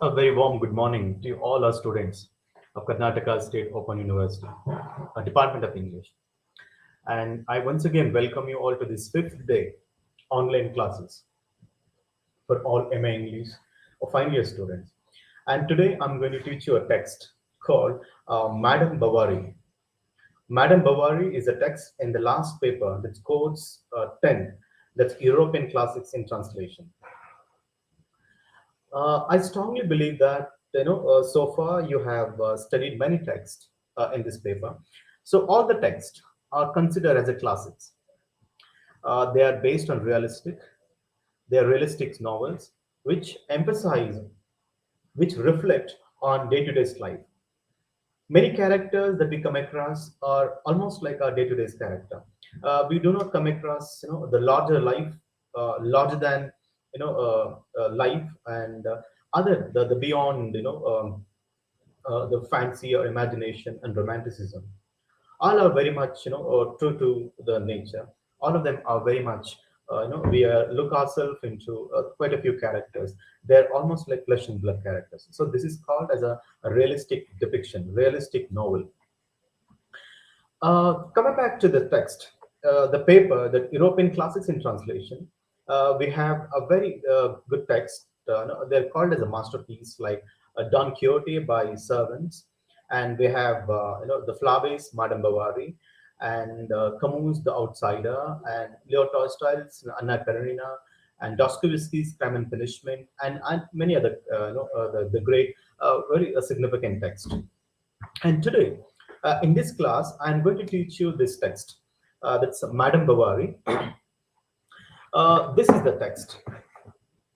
A very warm good morning to all our students of Karnataka State Open University, Department of English. And I once again welcome you all to this fifth day online classes for all MA English or final year students. And today I'm going to teach you a text called Madame Bovary. Madame Bovary is a text in the last paper that quotes 10, that's European classics in translation. I strongly believe that so far you have studied many texts in this paper. So all the texts are considered as a classics. They are based on they are realistic novels which emphasize, which reflect on day-to-day life. Many characters that we come across are almost like our day-to-day character. We do not come across, the larger life, larger than life, and other the beyond, the fancy or imagination and romanticism. All are very much, true to the nature. All of them are very much, we look ourselves into quite a few characters. They're almost like flesh and blood characters. So this is called as a realistic depiction, realistic novel. Coming back to the text, the paper, the European Classics in Translation, we have a very good text. No, they're called as a masterpiece, like Don Quixote by Servants, and we have the Flaves, Madame Bovary, and Camus, The Outsider, and Leo Tolstoy's Anna Karenina, and Dostoevsky's Crime and Punishment, and many other the great, very significant text. And today, in this class, I'm going to teach you this text. That's Madame Bovary. This is the text.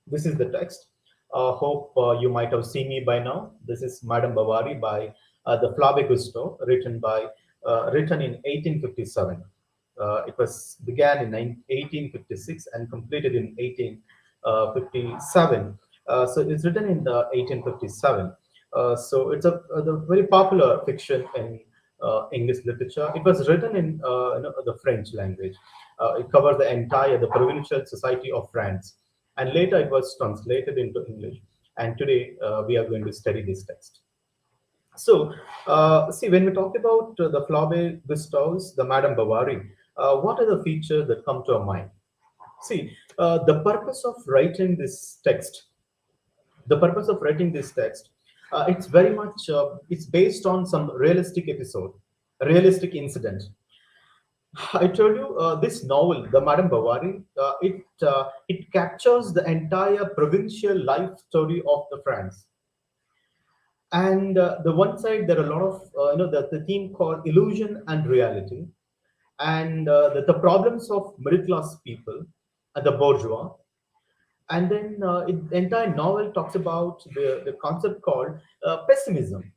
This is the text. Hope you might have seen me by now. This is Madame Bovary by the Flavie Gusto, written in 1857. It was began in 1856 and completed in 1857. So it's written in 1857. So it's a very popular fiction in English literature. It was written in the French language. It covers the provincial society of France, and later it was translated into English. And today we are going to study this text. So, see, when we talk about the Flaubert Gustaus, the Madame Bovary, what are the features that come to our mind? See, the purpose of writing this text, the purpose of writing this text, it's very much, it's based on some realistic episode, a realistic incident. I told you this novel, the Madame Bovary, it captures the entire provincial life story of the France. And the one side there are a lot of the theme called illusion and reality, and the problems of middle class people, the bourgeois, and then the entire novel talks about the concept called pessimism.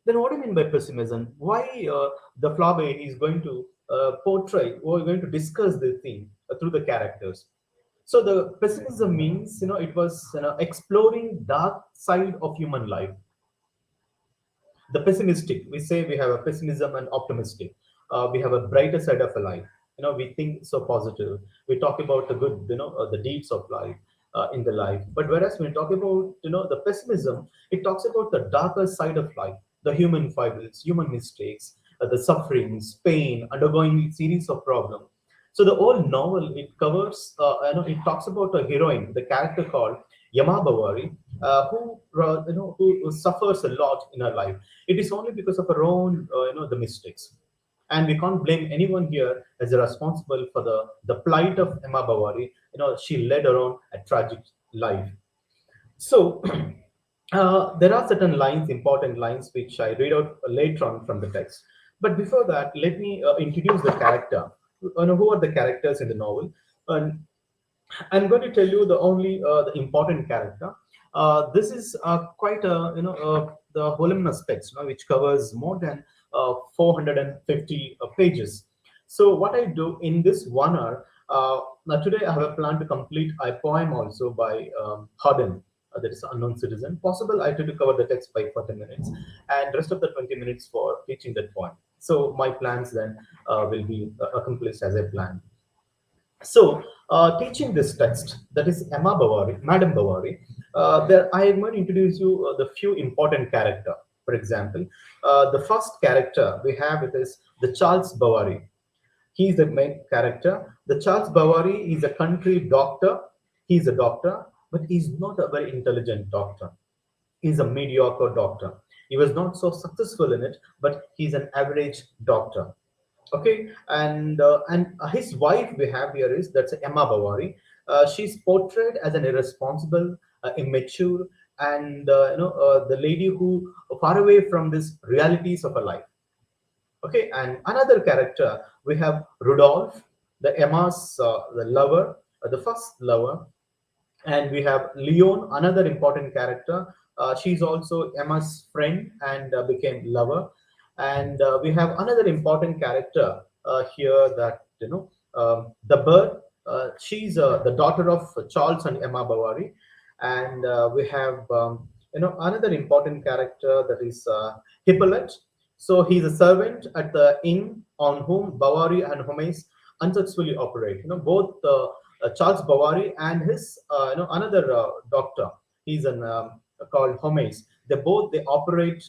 Then what do you mean by pessimism? Why the Flaubert is going to portray or going to discuss the theme through the characters? So the pessimism means it was exploring dark side of human life. The pessimistic, we say we have a pessimism and optimistic. We have a brighter side of a life. We think so positive. We talk about the good, the deeds of life in the life. But whereas when we talk about the pessimism, it talks about the darker side of life, the human foibles, human mistakes, the sufferings, pain, undergoing series of problems. So the whole novel, it covers, it talks about a heroine, the character called Yama Bawari, who suffers a lot in her life. It is only because of her own, the mistakes, and we can't blame anyone here as responsible for the plight of Emma Bovary. She led her own a tragic life. So there are certain lines, important lines, which I read out later on from the text. But before that, let me introduce the character. Who are the characters in the novel? And I'm going to tell you the only the important character. This is quite a the voluminous text, which covers more than 450 pages. So what I do in this 1 hour, now today I have a plan to complete a poem also by Harden, that is Unknown Citizen. Possible I try to cover the text by 40 minutes, and rest of the 20 minutes for teaching that poem. So my plans then will be accomplished as I planned. So, teaching this text, that is Emma Bovary, Madame Bovary. There, I am going to introduce you the few important character. For example, the first character we have it is the Charles Bovary. He is the main character. The Charles Bovary is a country doctor. He is a doctor, but he's not a very intelligent doctor. He's a mediocre doctor. He was not so successful in it, but he's an average doctor. Okay, and his wife we have here is that's Emma Bovary. She's portrayed as an irresponsible, immature, and the lady who far away from these realities of her life. Okay, and another character we have Rudolph, the Emma's the lover, the first lover, and we have Leon, another important character. She's also Emma's friend and became lover. And we have another important character here that the bird. She's the daughter of Charles and Emma Bovary, and we have another important character that is Hippolyte. So he's a servant at the inn on whom Bovary and Homais unsuccessfully operate. Both Charles Bovary and his another doctor. He's an called Homais. They operate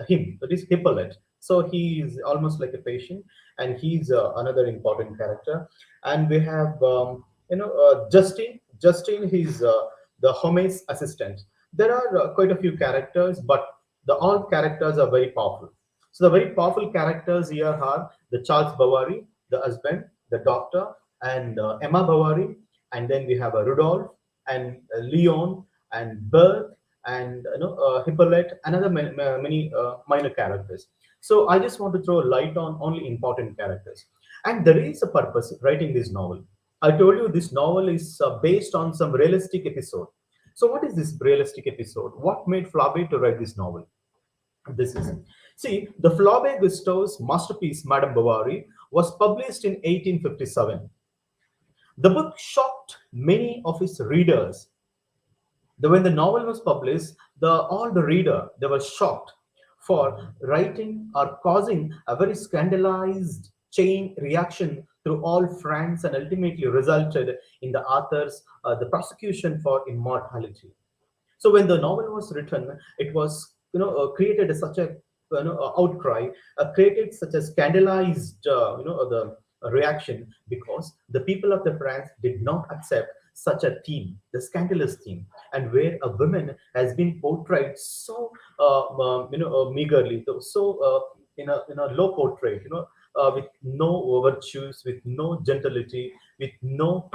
him. That is Hippolyte. So he is almost like a patient, and he's another important character. And we have Justin. Justin, he's the Homais assistant. There are quite a few characters, but the all characters are very powerful. So the very powerful characters here are the Charles Bovary, the husband, the doctor, and Emma Bovary, and then we have a Rudolph and Leon and Bert and Hippolyte, another many minor characters. So I just want to throw light on only important characters, and there is a purpose writing this novel. I told you this novel is based on some realistic episode. So what is this realistic episode? What made Flaubert to write this novel? This is see the Flaubert Gusteau's masterpiece Madame Bovary was published in 1857. The book shocked many of its readers. When the novel was published, all the reader they were shocked for writing or causing a very scandalized chain reaction through all France and ultimately resulted in the author's the prosecution for immortality. So when the novel was written, it was created such a outcry, created such a scandalized the reaction because the people of the France did not accept such a theme, the scandalous theme, and where a woman has been portrayed so meagerly, so in a low portrait, with no virtues, with no gentility, with no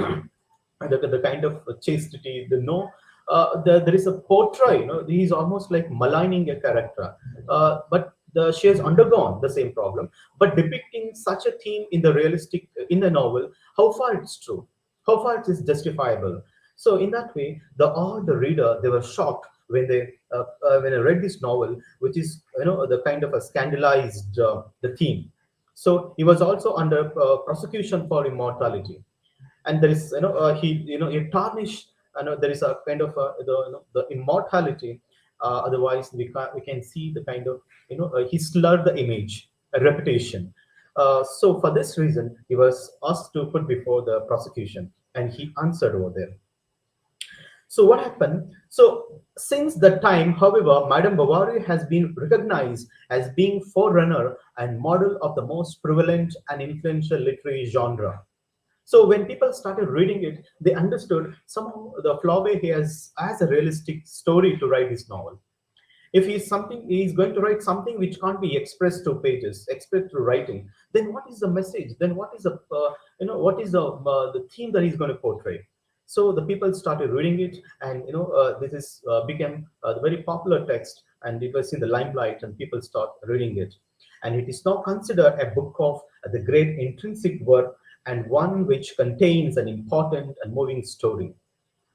the kind of chastity, there is a portrait. He's almost like maligning a character, but she has undergone the same problem. But depicting such a theme in the realistic in the novel, how far it's true, how far it is justifiable. So in that way, all the reader they were shocked when I read this novel, which is the kind of a scandalized the theme. So he was also under prosecution for immortality, and there is he tarnished. There is a kind of the immortality. Otherwise, we can see the kind of he slurred the image, a reputation. So for this reason, he was asked to put before the prosecution, and he answered over there. So what happened? So since that time, however, Madame Bovary has been recognized as being forerunner and model of the most prevalent and influential literary genre. So when people started reading it, they understood somehow the Flaubert he has a realistic story to write this novel. If he's going to write something which can't be expressed through pages, expressed through writing, then what is the message? Then what is what is the theme that he's going to portray? So the people started reading it, and this is became a very popular text, and it was in the limelight, and people start reading it, and it is now considered a book of the great intrinsic work and one which contains an important and moving story.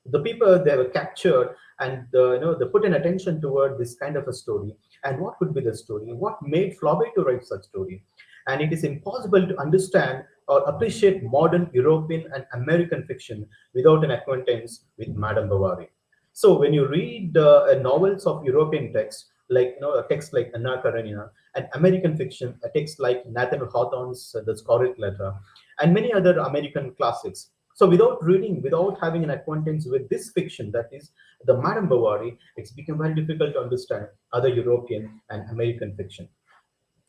The people they were captured, and they put an attention toward this kind of a story, and what could be the story, what made Flaubert to write such story. And it is impossible to understand or appreciate modern European and American fiction without an acquaintance with Madame Bovary. So when you read novels of European text, like a text like Anna Karenina, and American fiction, a text like Nathaniel Hawthorne's The Scarlet Letter, and many other American classics. So without reading, without having an acquaintance with this fiction, that is the Madame Bovary, it's become very difficult to understand other European and American fiction.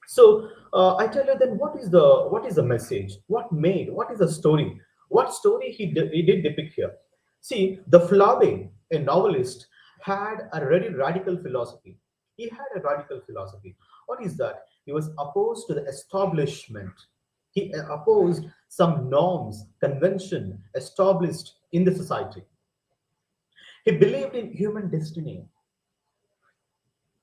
So I tell you then, what is the message? What is the story? What story he did depict here? See, the Flaube, a novelist, had a very radical philosophy. He had a radical philosophy. What is that? He was opposed to the establishment. He opposed some norms, convention established in the society. He believed in human destiny.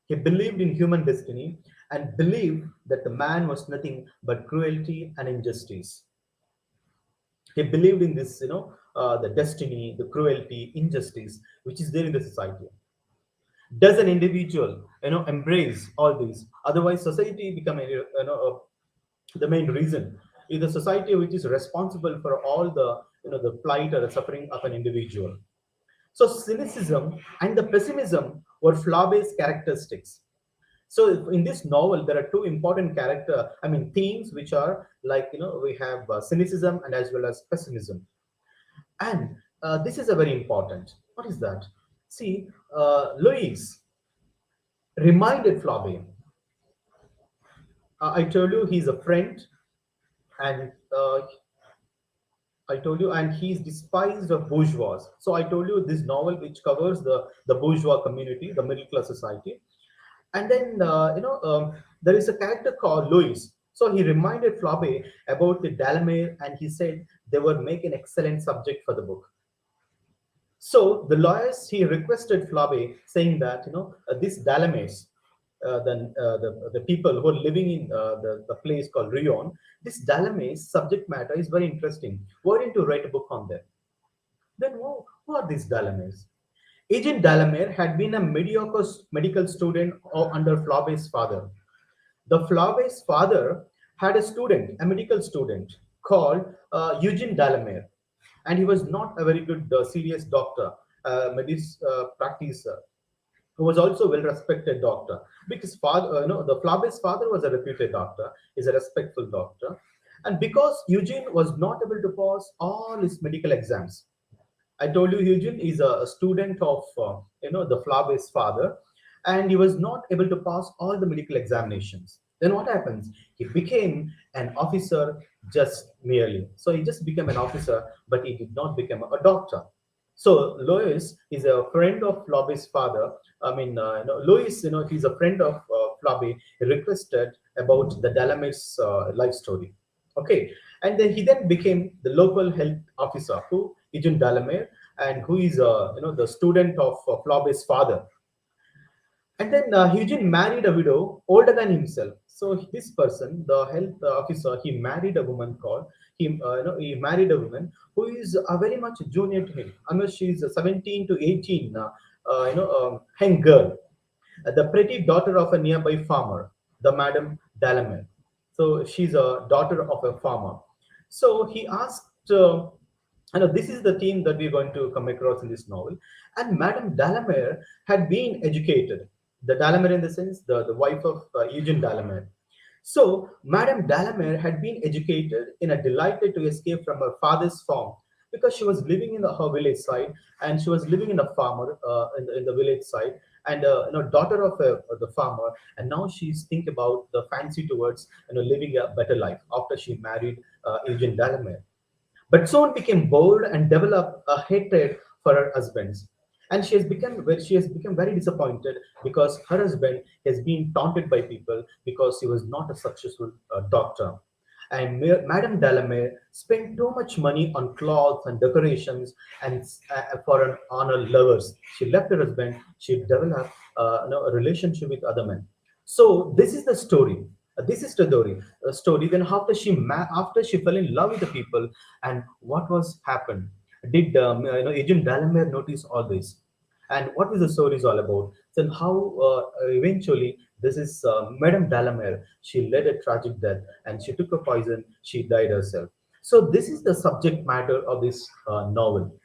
He believed in human destiny and believed that the man was nothing but cruelty and injustice. He believed in this, the destiny, the cruelty, injustice which is there in the society. Does an individual, embrace all these? Otherwise, society become the main reason. Is the society which is responsible for all the, the plight or the suffering of an individual. So cynicism and the pessimism were Flaubert's characteristics. So in this novel, there are two important themes which are like, we have cynicism and as well as pessimism. And this is a very important. What is that? See, Louis reminded Flaubert. I told you he's a friend, and I told you, and he's despised of bourgeois. So I told you this novel which covers the bourgeois community, the middle class society. And then there is a character called Louis. So he reminded Flaubert about the Delamere, and he said they would make an excellent subject for the book. So the lawyers, he requested Flaubert, saying that this Delameres, the people who are living in the place called Rion, this Delameres subject matter is very interesting. Why didn't you write a book on them? Then who are these Delameres? Agent Delamere had been a mediocre medical student under Flaubert's father. The Flaubert's father had a student, a medical student called Eugene Delamere, and he was not a very good, serious doctor, practitioner, who was also a well-respected doctor. Because father, the Flaubert's father was a reputed doctor, is a respectful doctor, and because Eugene was not able to pass all his medical exams. I told you Eugene is a student of the Flaubert's father, and he was not able to pass all the medical examinations. Then what happens? He became an officer just merely. So he just became an officer, but he did not become a doctor. So Louis is a friend of Flaubert's father. Louis, he's a friend of Flaubert. He requested about the Delamere's life story. Okay, and then he then became the local health officer, who Eugene Delamere, and who is the student of Flaubert's father. And then Eugene married a widow older than himself. So this person, the health officer, he married a woman called he married a woman who is very much junior to him. I mean, she's 17 to 18, young girl, the pretty daughter of a nearby farmer, the Madame Delamere. So she's a daughter of a farmer. So he asked. This is the theme that we're going to come across in this novel. And Madame Delamere had been educated. The Delamere, in the sense, the wife of Eugene Delamere. So Madame Delamere had been educated in a delighted to escape from her father's farm, because she was living in her village side, and she was living in a farmer in the village side, and daughter of the farmer, and now she's thinking about the fancy towards living a better life after she married Eugene Delamere, but soon became bored and developed a hatred for her husbands. And she has become very disappointed because her husband has been taunted by people because he was not a successful doctor. And Madame Delamere spent too much money on clothes and decorations and on her lovers. She left her husband. She developed a relationship with other men. So this is the story. This is the story. Then after she fell in love with the people, and what was happened? Did Agent Delamere notice all this? And what is the story is all about? Then how eventually this is Madame Delamere. She led a tragic death, and she took a poison. She died herself. So this is the subject matter of this novel.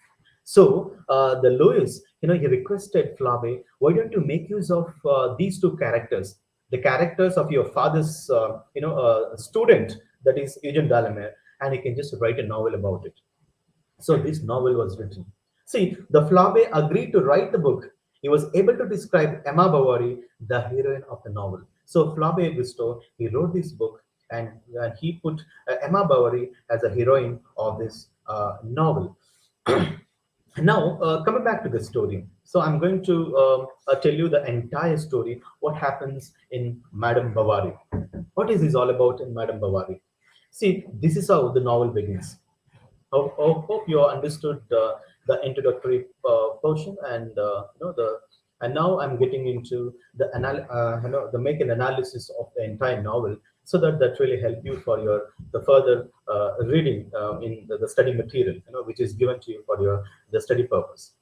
So the Louis, he requested Flaubert, why don't you make use of these two characters, the characters of your father's, student, that is Agent Delamere, and you can just write a novel about it. So this novel was written. See, the Flaube agreed to write the book. He was able to describe Emma Bovary, the heroine of the novel. So Flaube Gusto, he wrote this book, and he put Emma Bovary as a heroine of this novel. Now, coming back to the story. So I'm going to tell you the entire story, what happens in Madame Bovary. What is this all about in Madame Bovary? See, this is how the novel begins. Hope you understood the introductory portion, and the and now I'm getting into the make an analysis of the entire novel, so that really help you for your the further reading in the study material, which is given to you for your the study purpose.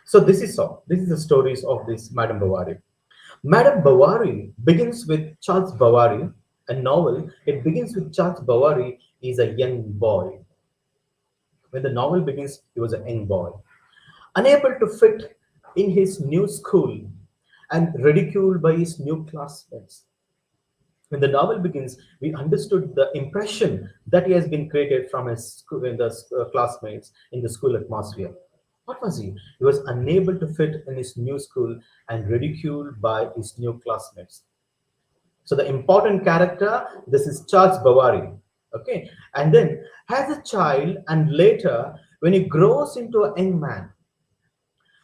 So this is all. This is the stories of this Madame Bovary. Madame Bovary begins with Charles Bovary, a novel. It begins with Charles Bovary is a young boy. When the novel begins, he was a young boy, unable to fit in his new school and ridiculed by his new classmates. When the novel begins, we understood the impression that he has been created from his school, in the classmates in the school atmosphere. What was he? He was unable to fit in his new school and ridiculed by his new classmates. So the important character, this is Charles Bovary. Okay, and then as a child and later when he grows into a young man,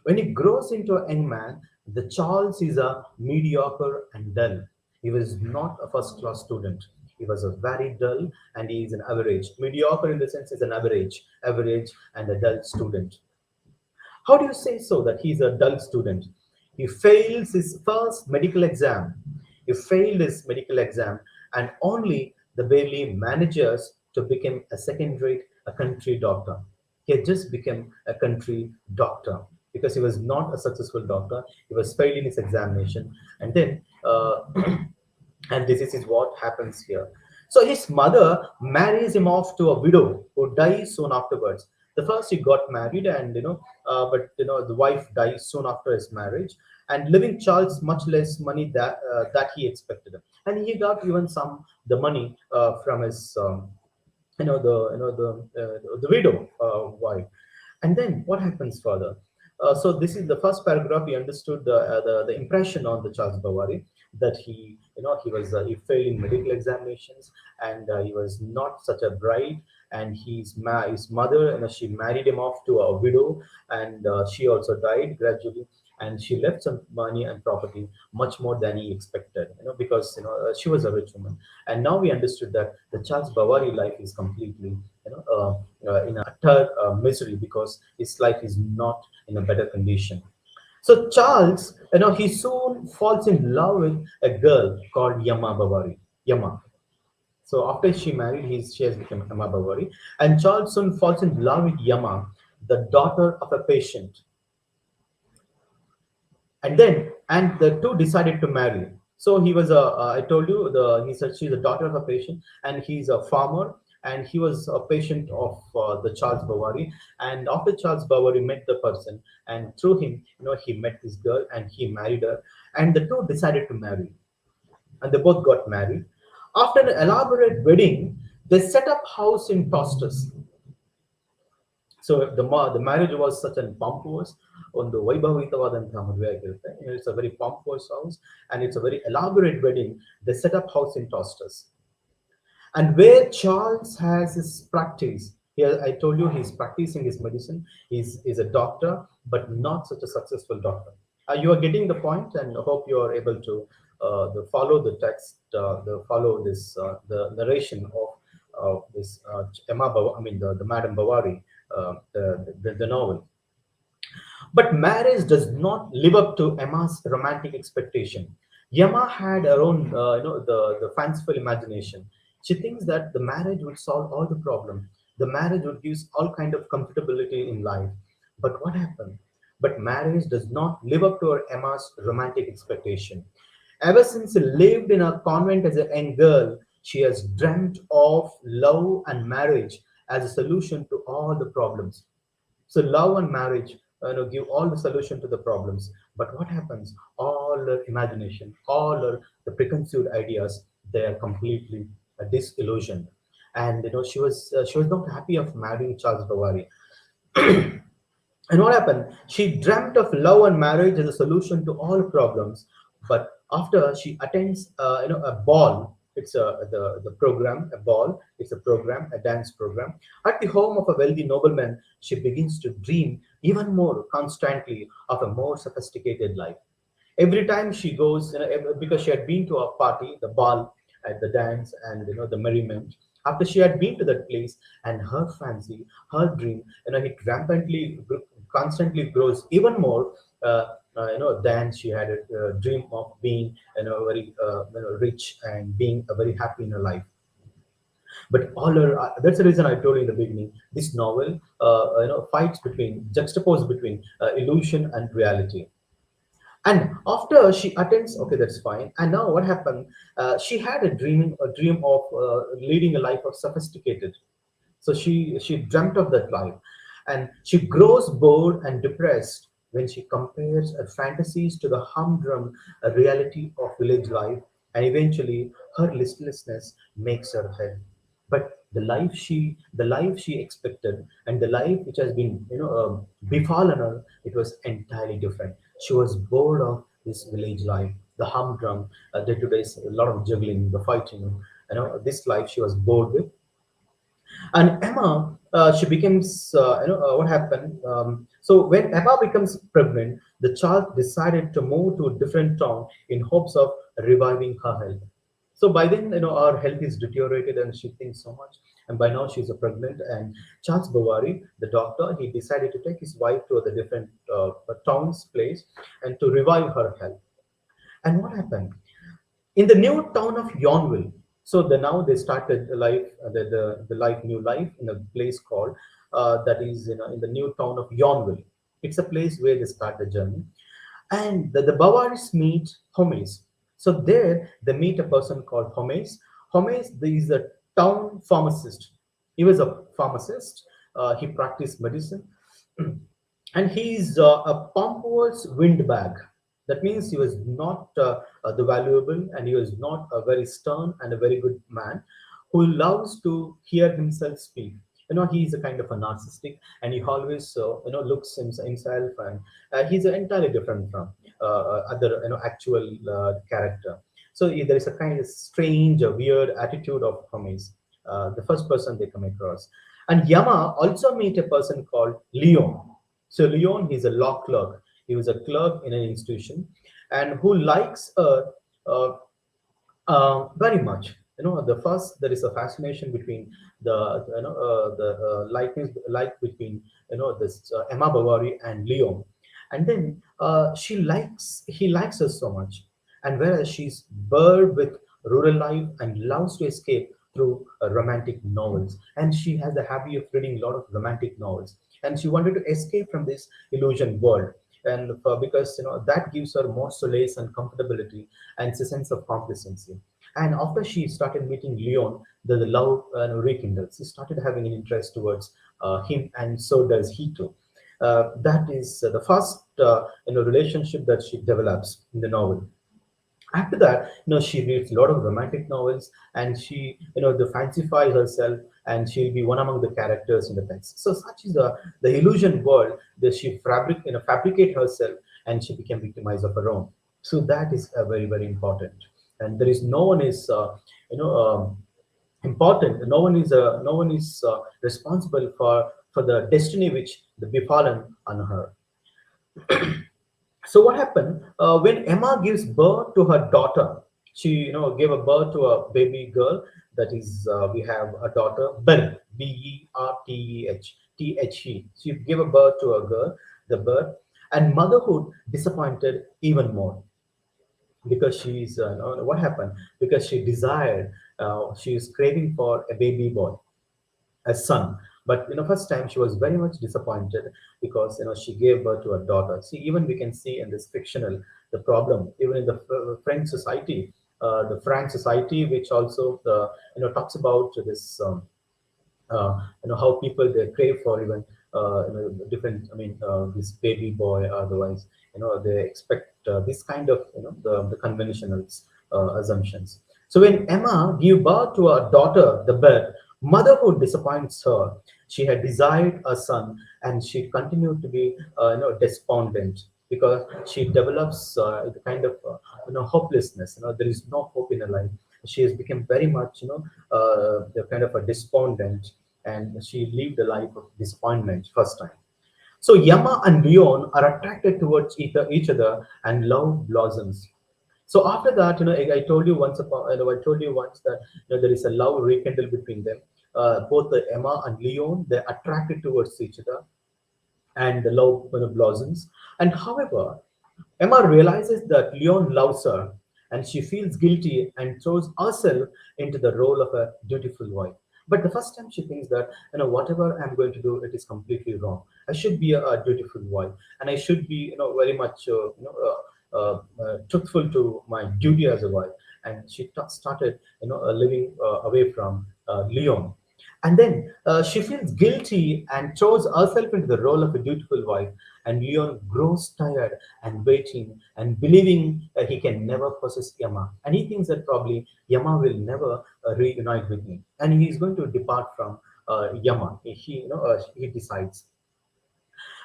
when he grows into a young man, the Charles is a mediocre and dull. He was not a first class student. He was a very dull, and he is an average. Mediocre in the sense is an average and a dull student. How do you say so that he's a dull student? He fails his first medical exam. He failed his medical exam, and only the barely manages to become a second rate, a country doctor. He had just become a country doctor because he was not a successful doctor. He was failed in his examination, and then and this is what happens here. So his mother marries him off to a widow who dies soon afterwards. The first he got married, and but the wife dies soon after his marriage, and leaving Charles much less money that he expected, and he got even some the money from his the widow wife. And then what happens further? So this is the first paragraph. We understood the impression on the Charles Bovary, that he failed in medical examinations, and he was not such a bright, and his mother, she married him off to a widow, and she also died gradually, and she left some money and property much more than he expected, because she was a rich woman. And now we understood that the Charles Bovary life is completely in utter misery, because his life is not in a better condition. So Charles, he soon falls in love with a girl called Yama Bovary. Yama. So after she married, she has become Emma Bovary, and Charles soon falls in love with Yama, the daughter of a patient. And the two decided to marry. So he was a I told you, he said she's a daughter of a patient, and he's a farmer, and he was a patient of the Charles Bovary. And after Charles Bovary met the person, and through him, he met this girl and he married her, and the two decided to marry, and they both got married. After an elaborate wedding, they set up house in Tostus. So the marriage was such an pompous, ಒಂದು ವೈಭವಿತವಾದಂತಹ ಮದುವೆ ಆಗಿರುತ್ತೆ. It's a very pompous house, and it's a very elaborate wedding. They set up house in Tostus, and where Charles has his practice. Here I told you he's practicing his medicine. He's a doctor, but not such a successful doctor. You are getting the point, and I hope you are able to follow the text, follow this the narration of this the Madame Bovary, the novel. But marriage does not live up to Emma's romantic expectation. Emma had her own, the fanciful imagination. She thinks that the marriage would solve all the problems. The marriage would give all kind of comfortability in life. But what happened? But marriage does not live up to her Emma's romantic expectation. Ever since she lived in a convent as a young girl, she has dreamt of love and marriage as a solution to all the problems. So love and marriage, give all the solution to the problems. But what happens? All her imagination, all her the preconceived ideas, they are completely disillusioned. And she was not happy of marrying Charles Bovary. And what happened? She dreamt of love and marriage as a solution to all problems. But after she attends, a ball, it's the program, a ball, it's a program, a dance program. At the home of a wealthy nobleman, she begins to dream even more constantly of a more sophisticated life. Every time she goes, because she had been to a party, the ball, at the dance, and the merriment. After she had been to that place, and her fancy, her dream, it rampantly, constantly grows even more. Than she had a dream of being, very rich and being very happy in her life. But all her, that's the reason I told you in the beginning. This novel, fights between, juxtaposed between illusion and reality. And after she attends, okay, that's fine. And now what happened? She had a dream of leading a life of sophisticated. So she dreamt of that life, and she grows bored and depressed when she compares her fantasies to the humdrum reality of village life, and eventually her listlessness makes her head. But the life she expected, and the life which has been befallen her, it was entirely different. She was bored of this village life, the humdrum day-to-day, a lot of juggling, the fighting. This life she was bored with. And Emma, she becomes, what happened? So when Emma becomes pregnant, the child decided to move to a different town in hopes of reviving her health. So by then, our health is deteriorated, and she thinks so much. And by now, she's a pregnant. And Charles Bovary, the doctor, he decided to take his wife to the different town's place and to revive her health. And what happened? In the new town of Yonville. So now they started a life, the life, new life in a place called, that is, in the new town of Yonville. It's a place where they start the journey. And the Bavaris meet Homes. So there they meet a person called Homes. Homes is a town pharmacist. He was a pharmacist. He practiced medicine. And he's a pompous windbag. That means he was not the valuable, and he was not a very stern and a very good man who loves to hear himself speak. He's a kind of a narcissistic, and he always looks himself, and he's entirely different from other actual character. So there is a kind of strange, weird attitude of Hermes, the first person they come across. And Yama also meet a person called Leon. So Leon, he's a law clerk. He was a clerk in an institution, and who likes uh, very much. The first, there is a fascination between the likeness, like between this Emma Bovary and Leon, and then he likes her so much, and whereas she's bored with rural life and loves to escape through romantic novels, and she has the habit of reading a lot of romantic novels, and she wanted to escape from this illusion world. And because that gives her more solace and comfortability and a sense of complacency. And after she started meeting Leon, the love rekindles. She started having an interest towards him, and so does he too. That is the first relationship that she develops in the novel. After that, she reads a lot of romantic novels, and she, the fancify herself, and she'll be one among the characters in the text. So such is the illusion world that she fabricate herself, and she became victimized of her own. So that is very, very important. And there is no one is you know important. No one is responsible for the destiny which the befallen on her. So what happened when Emma gives birth to her daughter? She, gave a birth to a baby girl. That is, we have a daughter, Berth, Berthe. She gave a birth to a girl, the birth, and motherhood disappointed even more because she's what happened? Because she desired, she is craving for a baby boy, a son. But first time she was very much disappointed because she gave birth to a daughter. See, even we can see in this fictional the problem, even in the French society, the French society, which also talks about this. How people they crave for even different. I mean, this baby boy. Otherwise, they expect this kind of the conventional assumptions. So when Emma gave birth to her daughter, the bird, Motherhood disappoints her. She had desired a son, and she continued to be, despondent because she develops the kind of, hopelessness. There is no hope in her life. She has become very much, the kind of a despondent, and she lived a life of disappointment first time. So Yama and Leon are attracted towards each other, and love blossoms. So after that, I told you once upon, I told you once that there is a love rekindled between them. Both the Emma and Leon, they're attracted towards each other, and the love blossoms. And however, Emma realizes that Leon loves her, and she feels guilty and throws herself into the role of a dutiful wife. But the first time she thinks that, whatever I'm going to do, it is completely wrong. I should be a dutiful wife, and I should be, very much, truthful to my duty as a wife. And she started, living away from Leon. And then she feels guilty and throws herself into the role of a dutiful wife. And Leon grows tired and waiting and believing that he can never possess Yama. And he thinks that probably Yama will never reunite with me. And he is going to depart from Yama. He decides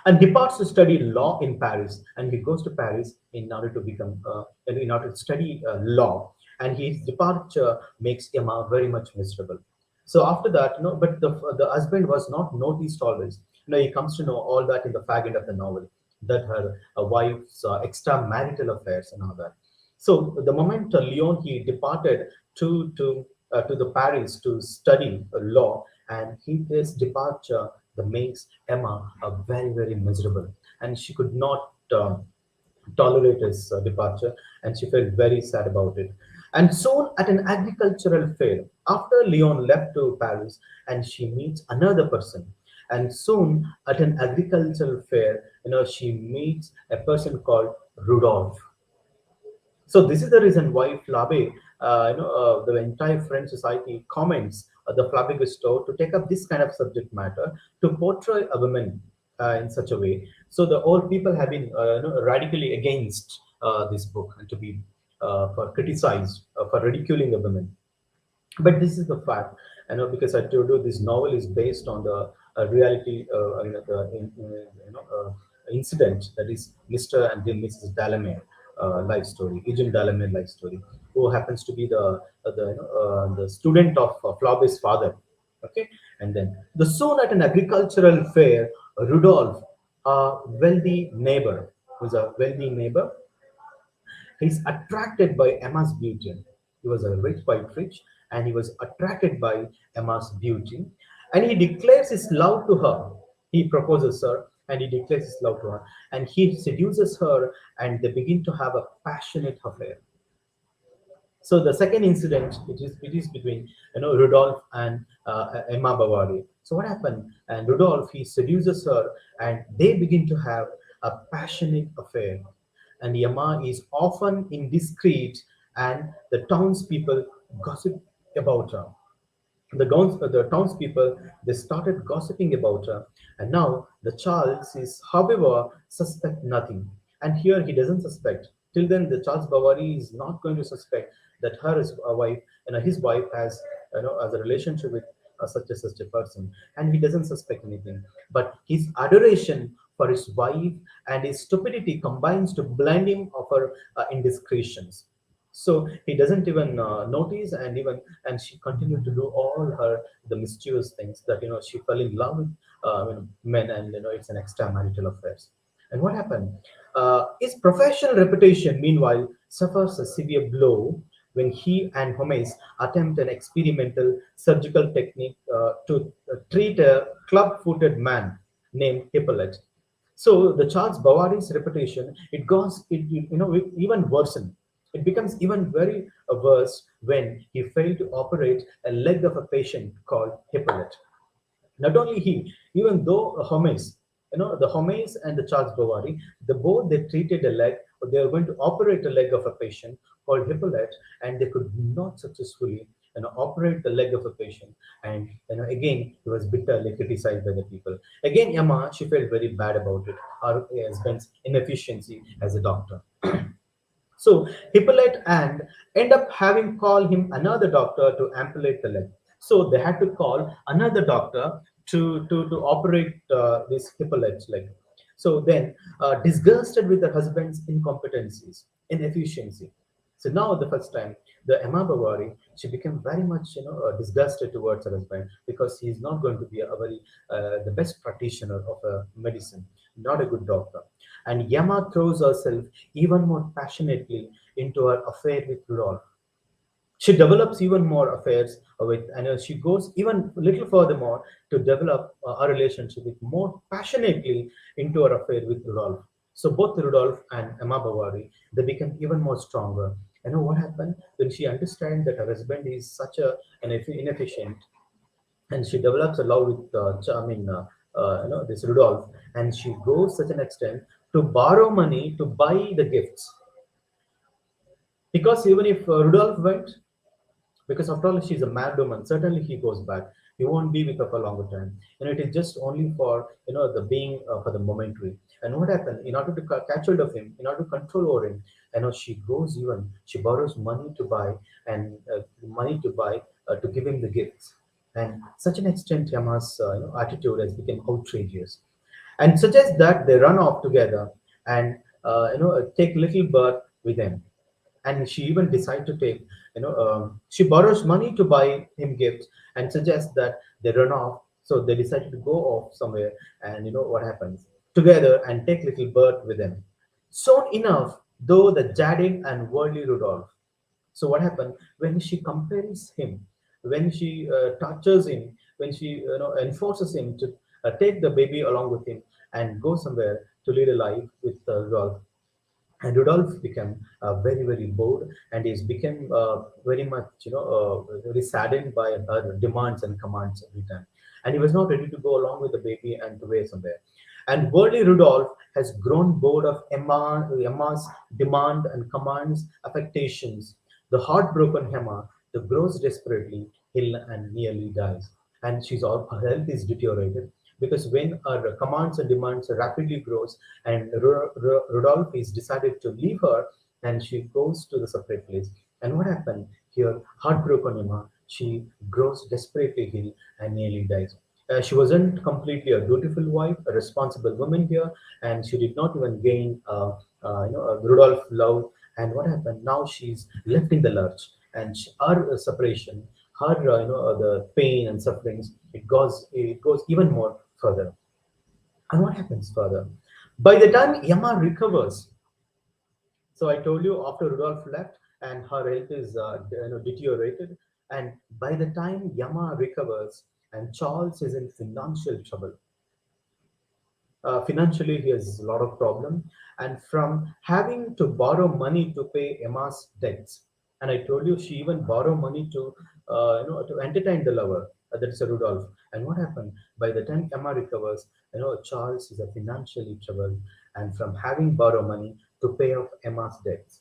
and departs to study law in Paris. And he goes to Paris in order to become, in order to study law. And his departure makes Emma very much miserable. So after that, but the husband was not noticed always. He comes to know all that in the fag end of the novel, that her wife's extramarital affairs and all that. So the moment Leon he departed to the Paris to study law, and his departure that makes Emma very miserable, and she could not tolerate his departure, and she felt very sad about it. And soon, at an agricultural fair, after Leon left to Paris, and she meets another person. And soon, at an agricultural fair, she meets a person called Rudolph. So this is the reason why Flabe, the entire French society comments the Flabe Gusteau to take up this kind of subject matter to portray a woman in such a way. So the old people have been radically against this book and to be for criticized for ridiculing a woman. But this is the fact, because I told you this novel is based on the reality, incident that is Mr. and then Mrs. Dalamere life story, Eugene Dalamere life story, who happens to be the student of Flaubert's father. Okay, and then the soon at an agricultural fair, Rudolph, a wealthy neighbor, who's a wealthy neighbor, he's attracted by Emma's beauty. He was a rich, quite rich, and he was attracted by Emma's beauty. And he declares his love to her. He proposes her and he declares his love to her. And he seduces her, and they begin to have a passionate affair. So the second incident, it is between Rudolph and Emma Bavary. So what happened? And Rudolph he seduces her, and they begin to have a passionate affair. And Emma is often indiscreet, and the townspeople gossip about her. The townspeople they started gossiping about her, and now the Charles is, however, suspect nothing. And here he doesn't suspect. Till then, the Charles Bavary is not going to suspect that her is a wife, his wife has a relationship with such a person, and he doesn't suspect anything. But his adoration for his wife and his stupidity combines to blind him of her indiscretions. So he doesn't even notice, and she continued to do all her the mischievous things that she fell in love with men, and it's an extramarital affairs. And what happened? His professional reputation, meanwhile, suffers a severe blow when he and Homes attempt an experimental surgical technique to treat a club-footed man named Hippolyte. So the Charles Bawary's reputation it even worsened. It becomes even very worse when he failed to operate a leg of a patient called Hippolyte. Not only he, even though Homes, the Homes and the Charles Bovary, the both they treated a leg, or they were going to operate a leg of a patient called Hippolyte, and they could not successfully operate the leg of a patient. And again, he was bitterly criticized by the people. Again, Emma, she felt very bad about it, her husband's inefficiency as a doctor. So Hippolyte and end up having called him another doctor to amputate the leg. So they had to call another doctor to operate this Hippolyte's leg. So then, disgusted with her husband's incompetencies, inefficiency. So now, the first time, the Emma Bovary, she became very much, disgusted towards her husband because he is not going to be a very the best practitioner of medicine, not a good doctor. And Emma throws herself even more passionately into her affair with Rudolph. She develops even more affairs with, and she goes even a little furthermore to develop a relationship with more passionately into her affair with Rudolph. So both Rudolph and Emma Bovary, they become even more stronger. You know what happened when she understands that her husband is such an inefficient, and she develops a love with this Rudolph, and she goes such an extent to borrow money to buy the gifts, because even if Rudolph went, because after all she's a mad woman, certainly he goes back, he won't be with her for a longer time, and it is just only for the being for the momentary. And what happened, in order to catch hold of him, in order to control over him, she goes, even she borrows money to buy, and money to buy, to give him the gifts. And such an extent Yama's attitude has become outrageous, and suggests that they run off together and take little bird with them. And she even decides to take, she borrows money to buy him gifts, and suggests that they run off. So they decided to go off somewhere, and what happens, together, and take little bird with them. Soon enough, though, the jaded and worldly Rudolph. So what happened when she compares him, when she tortures him, when she enforces him to take the baby along with him and go somewhere to lead a life with Rudolph. And Rudolph became very, very bored, and he's become very much, very saddened by her demands and commands every time. And he was not ready to go along with the baby and to way somewhere. And worldly Rudolph has grown bored of Emma's demand and commands, affectations. The heartbroken Emma, the grows desperately ill and nearly dies. And her health is deteriorated, because when her commands and demands rapidly grows, and Rudolph is decided to leave her, and she goes to the separate place. And what happened here? Heartbroken Emma, she grows desperately ill and nearly dies. She wasn't completely a dutiful wife, a responsible woman here, and she did not even gain, Rudolph love. And what happened? Now she's left in the lurch, and her separation, her the pain and sufferings, it goes even more further. And what happens further? By the time Emma recovers, so I told you, after Rudolph left and her health is deteriorated, and by the time Emma recovers and Charles is in financial trouble, financially he has a lot of problem, and from having to borrow money to pay Emma's debts. And I told you she even borrow money to to entertain the lover, that is a Rudolph. And what happened, by the time Emma recovers, Charles is a financially troubled, and from having borrow money to pay off Emma's debts,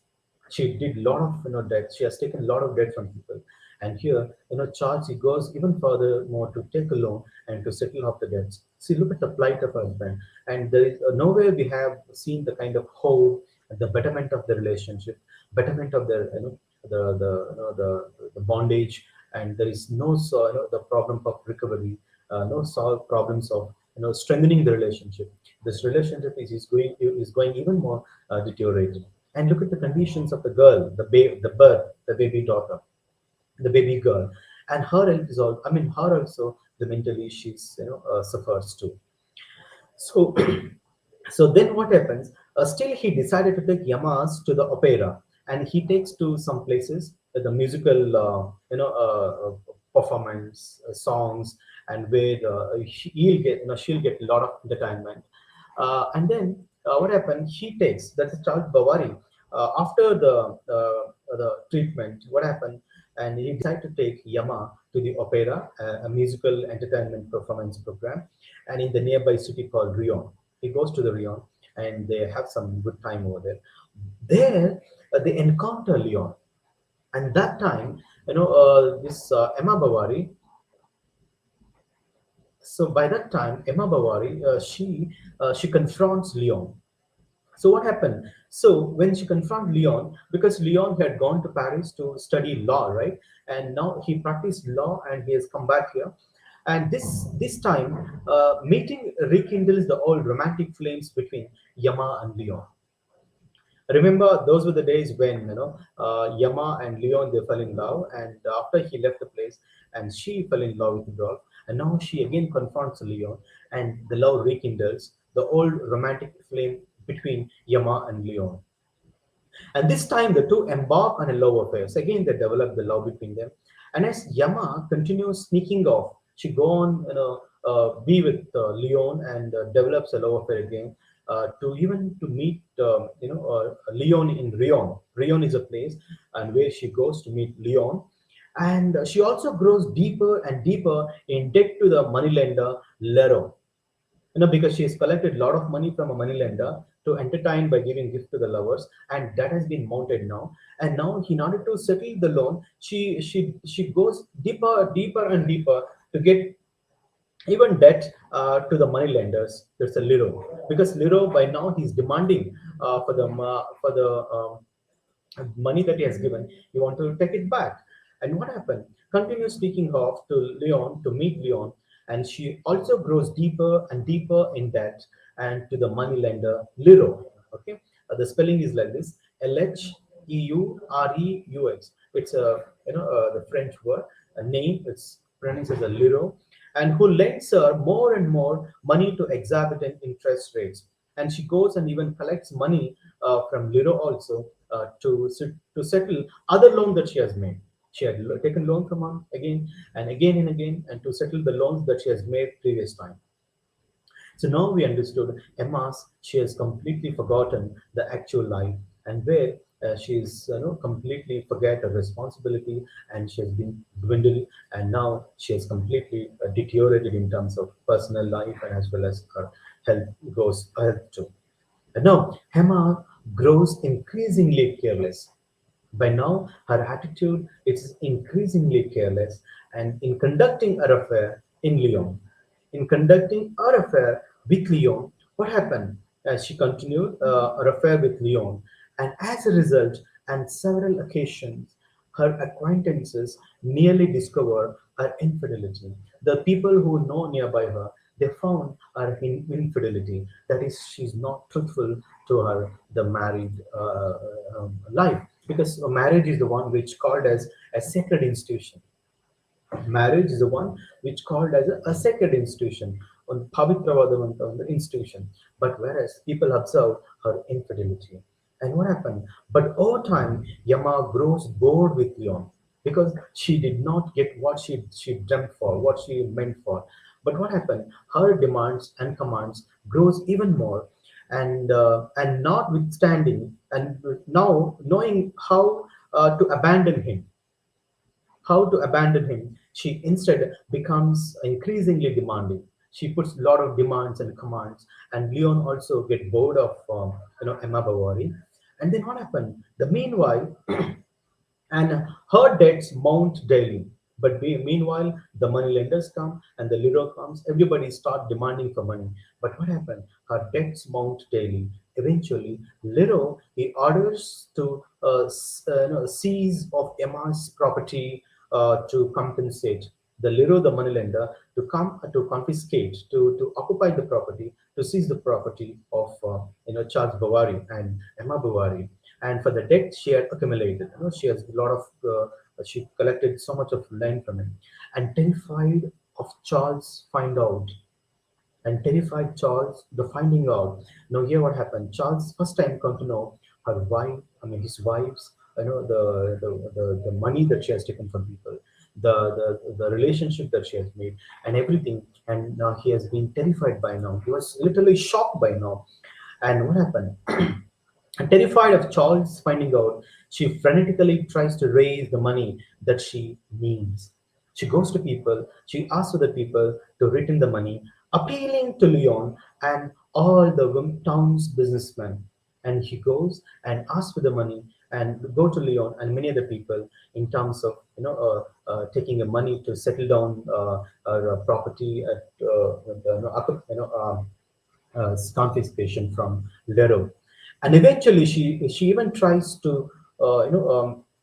she did a lot of debt. She has taken a lot of debt from people. And here, Charles, he goes even further more to take a loan and to settle off the debts. See, look at the plight of her husband. And there is nowhere we have seen the kind of hope, the betterment of the relationship, betterment of the the bondage. And there is no the problem of recovery, no solve problems of strengthening the relationship. This relationship is going even more deteriorated. And look at the conditions of the girl, the birth, the baby daughter, the baby girl, and her health is all. I mean, her also, the mentally she's suffers too. So, so then what happens? Still, he decided to take Yamas to the opera, and he takes to some places, the musical, performance, songs, and where she'll get a lot of entertainment. And then what happened? He takes, that's Charles Bavary. After the treatment, what happened? And he decided to take Yama to the opera, a musical entertainment performance program, and in the nearby city called Rion. He goes to the Rion, and they have some good time over there. There, they encounter Leon, and that time, this Emma Bovary. So by that time, Emma Bovary, she confronts Leon, So what happened? So when she confronted Leon, because Leon had gone to Paris to study law, right? And now he practiced law and he has come back here. And this time, meeting rekindles the old romantic flames between Yama and Leon. Remember, those were the days when Yama and Leon they fell in love, and after he left the place, and she fell in love with Rudolph, and now she again confronts Leon, and the love rekindles the old romantic flame between Yama and Leon. And this time, the two embark on a love affair. So again, they develop the love between them. And as Yama continues sneaking off, she go on, be with Leon and develops a love affair again. To even to meet, Leon in Rion. Rion is a place, and where she goes to meet Leon. And she also grows deeper and deeper in debt to the moneylender Lero, because she has collected a lot of money from a moneylender to entertain by giving gifts to the lovers, and that has been mounted now. And now, in order to settle the loan, she goes deeper and deeper to get even debt to the money lenders. There's a Liro, because Liro by now he's demanding for the money that he has given. He want to take it back. And what happened? Continue speaking off to Leon to meet Leon, and she also grows deeper and deeper in debt and to the money lender Liro. Okay, the spelling is like this: Lheureux. It's a the French word, a name. It's pronounced as a Liro, and who lends her more and more money to exorbitant interest rates. And she goes and even collects money from Liro also to settle other loan that she has made. She had taken loan from him again and again, and to settle the loans that she has made previous time. So now we understood Emma's, she has completely forgotten the actual life, and where she's completely forget her responsibility, and she has been dwindled, and now she has completely deteriorated in terms of personal life and as well as her health goes health too. And now Emma grows increasingly careless. By now, her attitude is increasingly careless, and in conducting her affair in Lyon, in conducting her affair with Lyon, what happened? She continued her affair with Lyon, and as a result, on several occasions, her acquaintances nearly discovered her infidelity. The people who know nearby her, they found her infidelity. That is, she's not truthful to her the married life, because marriage is the one which called as a sacred institution. Marriage is the one which called as a sacred institution on Pavitravadavanta, on the institution. But whereas people observe her infidelity. And what happened? But over time, Yama grows bored with Leon, because she did not get what she dreamt for, what she meant for. But what happened? Her demands and commands grows even more, and notwithstanding, and now knowing how to abandon him, she instead becomes increasingly demanding. She puts a lot of demands and commands, and Leon also get bored of Emma Bovary. And then what happened? The meanwhile, and her debts mount daily. But meanwhile, the money lenders come and the liro comes. Everybody start demanding for money. But what happened? Her debts mount daily. Eventually, Liro he orders to seize of Emma's property to compensate the Liro, the moneylender, to come to confiscate, to occupy the property, to seize the property of Charles Bovary and Emma Bovary. And for the debt she had accumulated, she has a lot of she collected so much of land from him, and terrified of Charles find out, and terrified Charles the finding out. Now here what happened? Charles first time come to know her wife, I mean his wife's, the money that she has taken from people, the relationship that she has made, and everything. And now he has been terrified by now. He was literally shocked by now. And what happened? And terrified of Charles finding out, she frenetically tries to raise the money that she needs. She goes to people, she asks for the people to return the money, appealing to Leon and all the town's businessmen. And he goes and asks for the money and go to Leon and many other people in terms of taking the money to settle down property at confiscation from Lero. And eventually she even tries to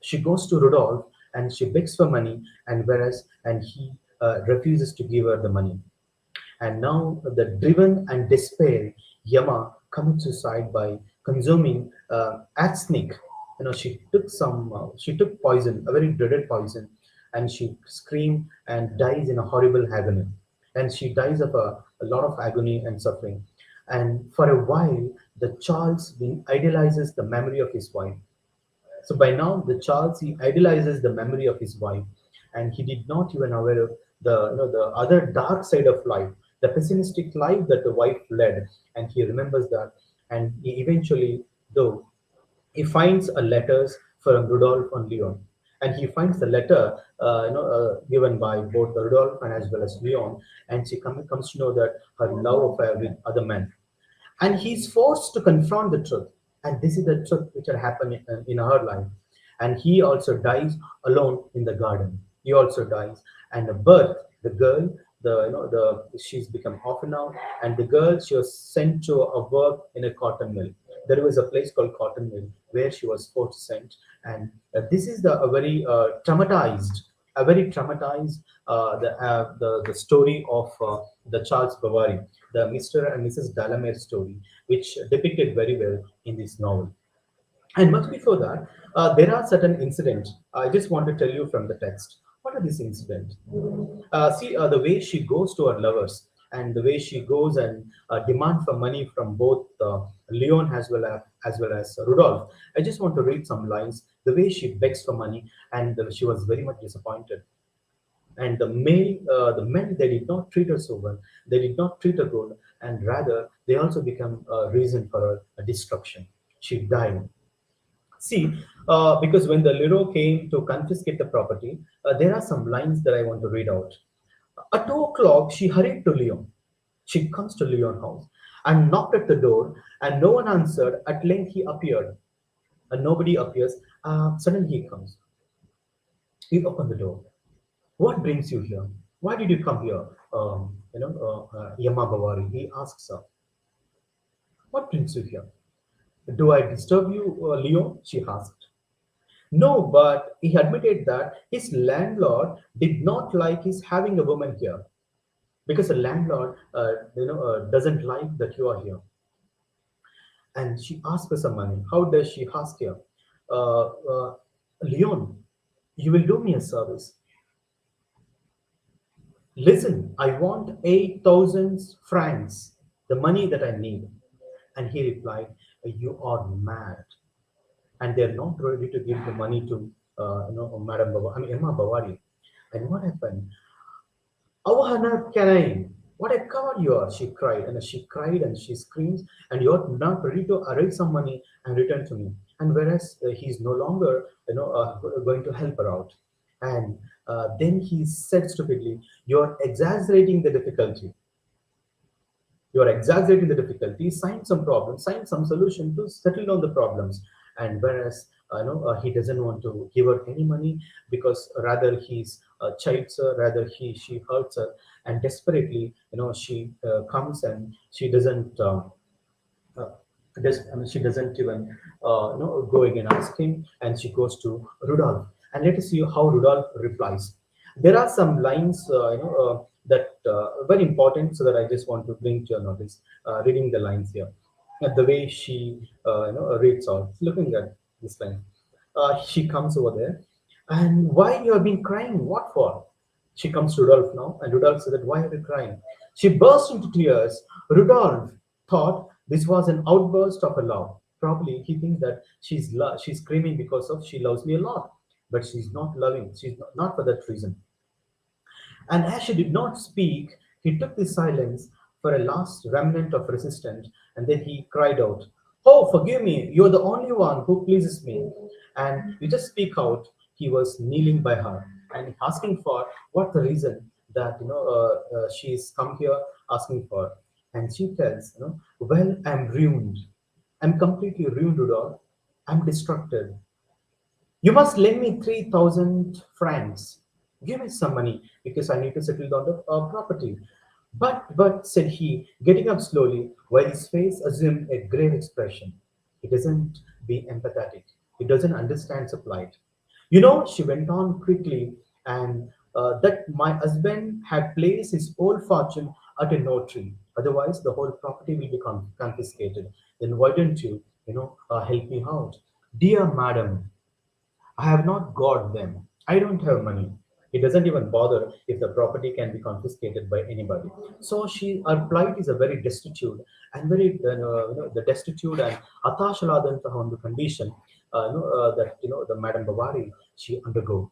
she goes to Rudolph and she begs for money, and whereas and he refuses to give her the money. And now the driven and despair, Yama commits suicide by consuming arsenic. She took poison, a very dreaded poison, and she screamed and dies in a horrible agony. And she dies of a lot of agony and suffering. And for a while, the Charles idealizes the memory of his wife. So by now, the Charles, he idolizes the memory of his wife, and he did not even aware of the other dark side of life, the pessimistic life that the wife led, and he remembers that, and he eventually, though, he finds a letters from Rudolph and Leon, and he finds the letter given by both Rudolph and as well as Leon, and she comes to know that her love affair with other men, and he's forced to confront the truth, and this is the truth which had happened in her life. And he also dies alone in the garden. He also dies, and the birth, the girl, the she's become orphan now, and the girl, she was sent to a work in a cotton mill. There was a place called cotton mill where she was forced sent, and this is the a very traumatized, the story of the Charles Bovary, the Mr. and Mrs. Delamere story, which depicted very well in this novel. And much before that, there are certain incidents. I just want to tell you from the text. What are these incidents? See, the way she goes to her lovers, and the way she goes and demand for money from both Leon as well as Rudolph. I just want to read some lines. The way she begs for money, and she was very much disappointed. And the men, they did not treat her so well. They did not treat her good, and rather they also become a reason for her destruction. She died. See, because when the Lero came to confiscate the property, there are some lines that I want to read out. At 2 o'clock, she hurried to Leon. She comes to Leon's house and knocked at the door, and no one answered. At length, he appeared, and nobody appears. Suddenly, he comes. He opened the door. What brings you here? Why did you come here? Yama Bavari. He asks her, what brings you here? Do I disturb you, Leo? She asked. No, but he admitted that his landlord did not like his having a woman here, because the landlord, doesn't like that you are here. And she asked for some money. How does she ask here? Uh, uh, Leon, you will do me a service. Listen, I want 8,000 francs, the money that I need. And he replied, you are mad. And they're not ready to give the money to, Madam Bavari, I mean, Emma Bavari. And what happened? Avahana Kanain, what a coward you are, she cried. And she cried and she screams, and you're not ready to arrange some money and return to me. And whereas he's no longer, going to help her out. And then he said stupidly, you're exaggerating the difficulty. You are exaggerating the difficulty. Find some solution to settle down the problems. And whereas he doesn't want to give her any money, because rather he's chides her, rather she hurts her, and desperately, she comes, and she doesn't. Uh, she doesn't even go again ask him, and she goes to Rudolph. And let us see how Rudolph replies. There are some lines that very important, so that I just want to bring to your notice, reading the lines here. The way she reads out, looking at this line. She comes over there, and why you have been crying? What for? She comes to Rudolph now, and Rudolph said that, why are you crying? She burst into tears. Rudolph thought this was an outburst of a love. Probably he thinks that she's screaming because of she loves me a lot, but she's not loving. She's not for that reason. And as she did not speak, he took the silence for a last remnant of resistance, and then he cried out, oh, forgive me, you're the only one who pleases me. And you just speak out. He was kneeling by her and asking for what the reason that she's come here asking for. And she tells, well, I'm ruined. I'm completely ruined, Rudolph. I'm distracted. You must lend me 3,000 francs. Give me some money because I need to settle down the property. But, said he, getting up slowly, while his face assumed a grave expression. It doesn't be empathetic. It doesn't understand the plight. You know, she went on quickly, and that my husband had placed his whole fortune at a notary. Otherwise, the whole property will be confiscated. Then why don't you, help me out? Dear madam, I have not got them. I don't have money. It doesn't even bother if the property can be confiscated by anybody. So her plight is a very destitute and very, the destitute and atashaladantaha on the condition, that, the Madame Bavary, she undergo.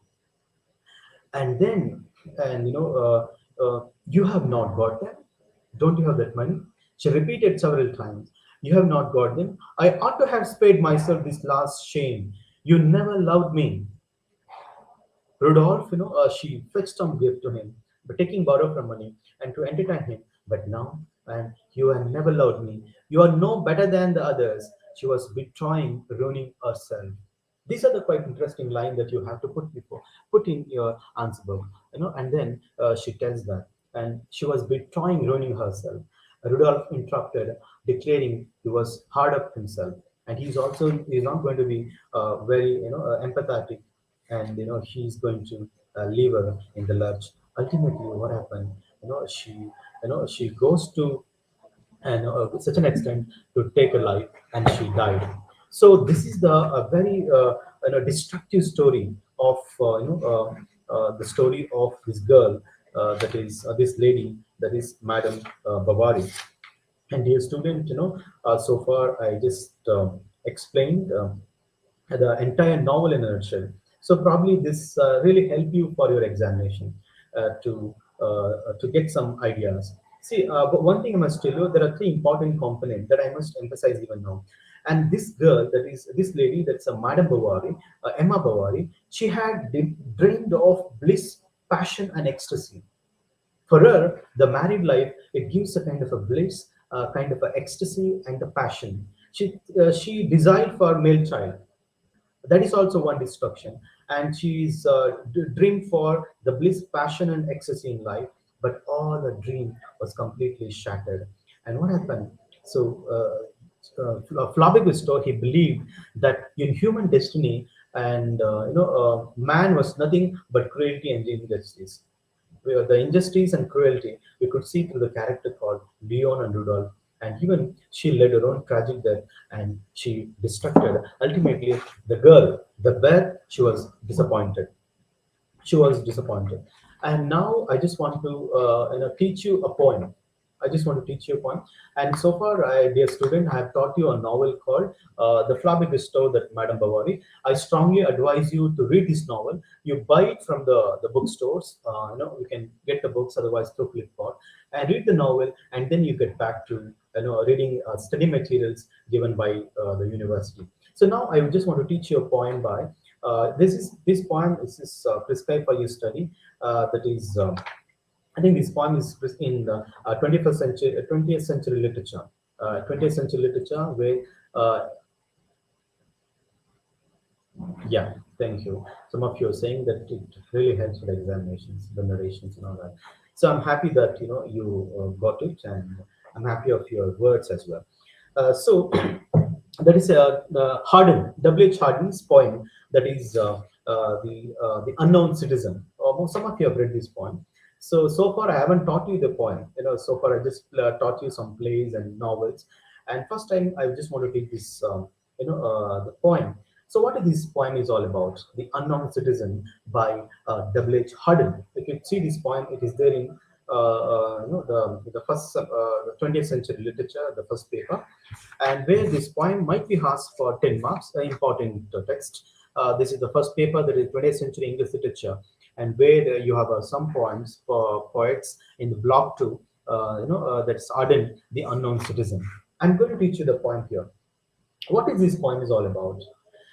And then, and, you have not got them. Don't you have that money? She repeated several times. You have not got them. I ought to have spared myself this last shame. You never loved me. Rudolph, she fetched some gift to him, but taking borrow from money and to entertain him. But now, and you have never loved me. You are no better than the others. She was betraying, ruining herself. These are the quite interesting line that you have to put in your answer book, And then she tells that, and she was betraying, ruining herself. Rudolph interrupted, declaring he was hard up himself, and he's not going to be very empathetic, and he's going to leave her in the lurch. Ultimately, what happened? She goes to and such an extent to take a life, and she died. So this is the very destructive story of the story of this girl, that is this lady, that is Madame Bavary. And dear student, so far I just explained the entire novel in a nutshell. So probably this really help you for your examination, to get some ideas. See, but one thing I must tell you, there are three important components that I must emphasize even now. And this girl, that is this lady, that's a Madame Bovary, Emma Bovary, she had dreamed of bliss, passion, and ecstasy. For her, the married life, it gives a kind of a bliss, kind of a ecstasy, and a passion. She desired for male child. That is also one destruction. And she's dreamed for the bliss, passion, and ecstasy in life, but all the dream was completely shattered. And what happened? So Flaubert Gusteau, he believed that in human destiny, and man was nothing but cruelty and injustice. Where the injustice and cruelty we could see through the character called Leon and Rudolph. And even she led her own tragic death, and she destructed. Ultimately, the girl, the bear, she was disappointed. She was disappointed. And now I just want to teach you a poem. I just want to teach you a poem. And so far, dear student, I have taught you a novel called The Flaubert Gusteau, that Madame Bovary. I strongly advise you to read this novel. You buy it from the bookstores. You can get the books otherwise through Flipkart, and read the novel, and then you get back to reading study materials given by the university. So now I just want to teach you a poem by this poem is prescribed for your study. That is, I think this poem is in the 21st century, 20th century literature, 20th century literature, where yeah, thank you. Some of you are saying that it really helps with examinations, the narrations, and all that. So I'm happy that you got it, and I'm happy of your words as well. So that is Harden, W. H. Harden's poem, that is the Unknown Citizen. Some of you have read this poem. So far I haven't taught you the poem. So far I just taught you some plays and novels. And first time I just want to take this, the poem. So what is this poem is all about? The Unknown Citizen by W. H. Harden. If you see this poem, it is there in the first 20th century literature, the first paper, and where this poem might be asked for 10 marks, important text. This is the first paper, that is 20th century English literature, and where you have some poems for poets in the block 2, that's Arden, the Unknown Citizen. I'm going to teach you the poem here. What is this poem is all about?